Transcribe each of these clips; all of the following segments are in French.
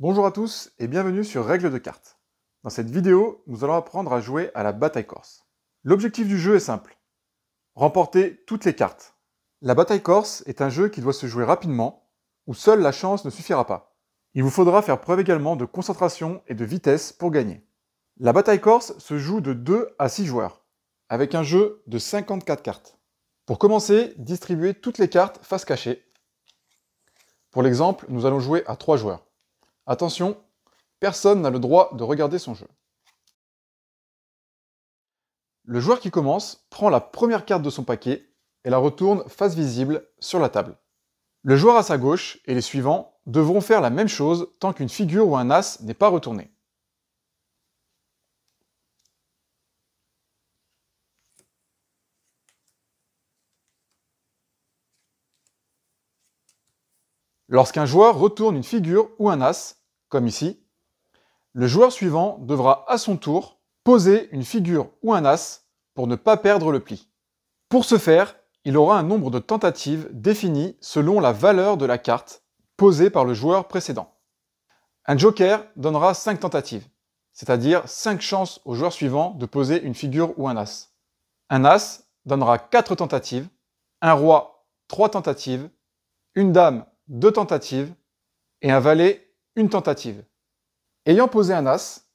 Bonjour à tous et bienvenue sur Règles de cartes. Dans cette vidéo, nous allons apprendre à jouer à la bataille corse. L'objectif du jeu est simple. Remporter toutes les cartes. La bataille corse est un jeu qui doit se jouer rapidement, où seule la chance ne suffira pas. Il vous faudra faire preuve également de concentration et de vitesse pour gagner. La bataille corse se joue de 2 à 6 joueurs, avec un jeu de 54 cartes. Pour commencer, distribuez toutes les cartes face cachée. Pour l'exemple, nous allons jouer à 3 joueurs. Attention, personne n'a le droit de regarder son jeu. Le joueur qui commence prend la première carte de son paquet et la retourne face visible sur la table. Le joueur à sa gauche et les suivants devront faire la même chose tant qu'une figure ou un as n'est pas retourné. Lorsqu'un joueur retourne une figure ou un as, comme ici, le joueur suivant devra à son tour poser une figure ou un as pour ne pas perdre le pli. Pour ce faire, il aura un nombre de tentatives défini selon la valeur de la carte posée par le joueur précédent. Un joker donnera 5 tentatives, c'est-à-dire 5 chances au joueur suivant de poser une figure ou un as. Un as donnera 4 tentatives, un roi 3 tentatives, une dame 2 tentatives et un valet 1 tentative. Ayant posé un as,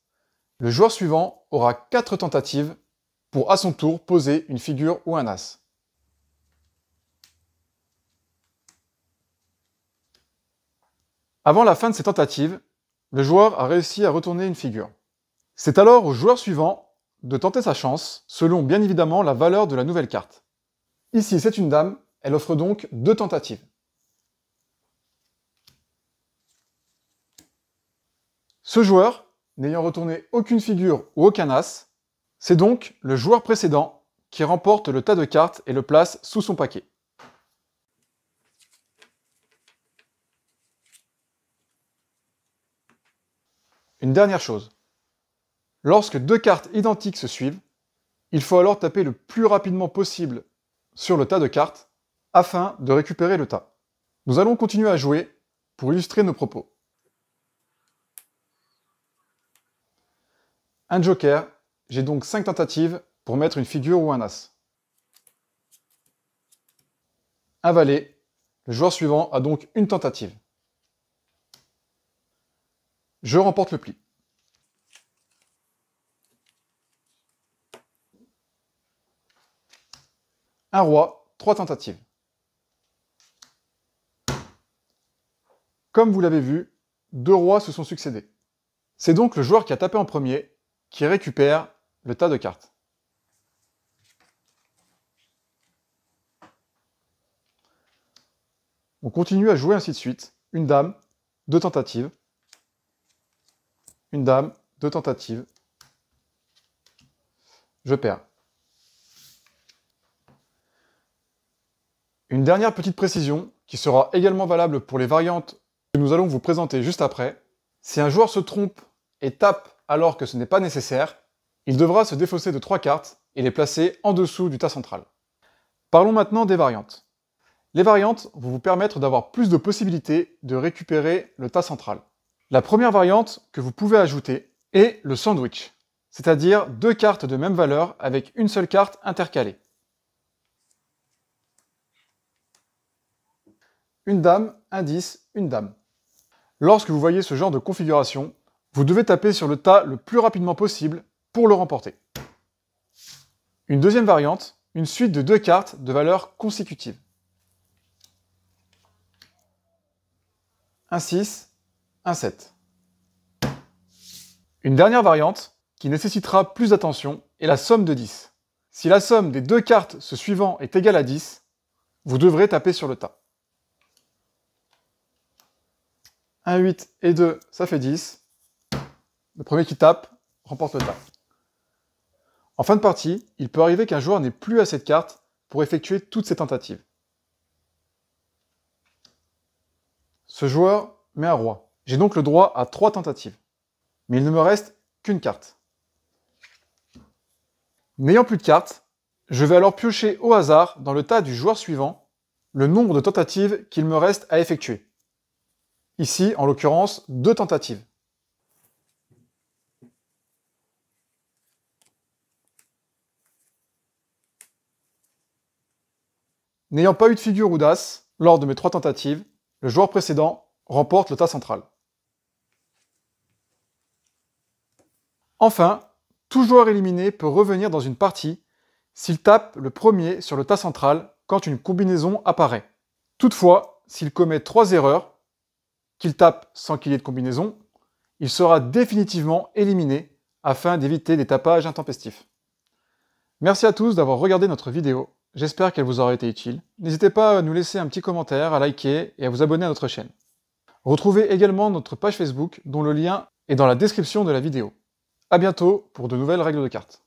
le joueur suivant aura 4 tentatives pour à son tour poser une figure ou un as. Avant la fin de ces tentatives, le joueur a réussi à retourner une figure. C'est alors au joueur suivant de tenter sa chance, selon bien évidemment la valeur de la nouvelle carte. Ici c'est une dame, elle offre donc 2 tentatives. Ce joueur, n'ayant retourné aucune figure ou aucun as, c'est donc le joueur précédent qui remporte le tas de cartes et le place sous son paquet. Une dernière chose. Lorsque 2 cartes identiques se suivent, il faut alors taper le plus rapidement possible sur le tas de cartes afin de récupérer le tas. Nous allons continuer à jouer pour illustrer nos propos. Un joker, j'ai donc 5 tentatives pour mettre une figure ou un as. Un valet, le joueur suivant a donc une tentative. Je remporte le pli. Un roi, 3 tentatives. Comme vous l'avez vu, 2 rois se sont succédés. C'est donc le joueur qui a tapé en premier qui récupère le tas de cartes. On continue à jouer ainsi de suite. Une dame, 2 tentatives. Une dame, 2 tentatives. Je perds. Une dernière petite précision, qui sera également valable pour les variantes que nous allons vous présenter juste après. Si un joueur se trompe et tape alors que ce n'est pas nécessaire, il devra se défausser de 3 cartes et les placer en dessous du tas central. Parlons maintenant des variantes. Les variantes vont vous permettre d'avoir plus de possibilités de récupérer le tas central. La première variante que vous pouvez ajouter est le sandwich, c'est-à-dire 2 cartes de même valeur avec une seule carte intercalée. Une dame, un 10, une dame. Lorsque vous voyez ce genre de configuration, vous devez taper sur le tas le plus rapidement possible pour le remporter. Une deuxième variante, une suite de 2 cartes de valeur consécutive. Un 6, un 7. Une dernière variante, qui nécessitera plus d'attention, est la somme de 10. Si la somme des 2 cartes se suivant est égale à 10, vous devrez taper sur le tas. Un 8 et 2, ça fait 10. Le premier qui tape remporte le tas. En fin de partie, il peut arriver qu'un joueur n'ait plus assez de cartes pour effectuer toutes ses tentatives. Ce joueur met un roi. J'ai donc le droit à 3 tentatives. Mais il ne me reste qu'une carte. N'ayant plus de cartes, je vais alors piocher au hasard dans le tas du joueur suivant le nombre de tentatives qu'il me reste à effectuer. Ici, en l'occurrence, 2 tentatives. N'ayant pas eu de figure ou d'as lors de mes 3 tentatives, le joueur précédent remporte le tas central. Enfin, tout joueur éliminé peut revenir dans une partie s'il tape le premier sur le tas central quand une combinaison apparaît. Toutefois, s'il commet 3 erreurs, qu'il tape sans qu'il y ait de combinaison, il sera définitivement éliminé afin d'éviter des tapages intempestifs. Merci à tous d'avoir regardé notre vidéo, j'espère qu'elle vous aura été utile. N'hésitez pas à nous laisser un petit commentaire, à liker et à vous abonner à notre chaîne. Retrouvez également notre page Facebook dont le lien est dans la description de la vidéo. A bientôt pour de nouvelles règles de cartes.